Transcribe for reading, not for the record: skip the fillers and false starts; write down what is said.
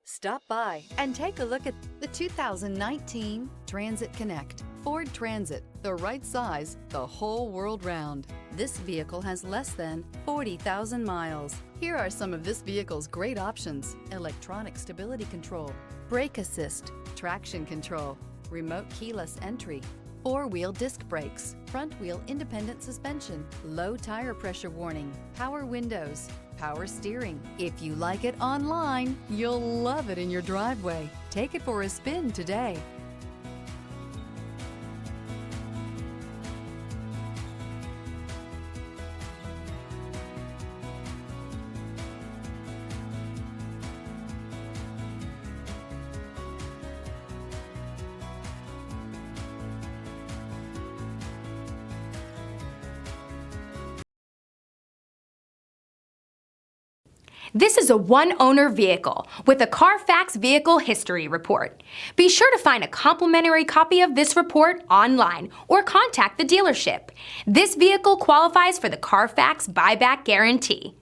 Stop by and take a look at the 2019 Transit Connect. Ford Transit, the right size, the whole world round. This vehicle has less than 40,000 miles. Here are some of this vehicle's great options: electronic stability control, brake assist, traction control, remote keyless entry, four-wheel disc brakes, front-wheel independent suspension, low tire pressure warning, power windows, power steering. If you like it online, you'll love it in your driveway. Take it for a spin today. This is a one-owner vehicle with a Carfax Vehicle History Report. Be sure to find a complimentary copy of this report online or contact the dealership. This vehicle qualifies for the Carfax Buyback Guarantee.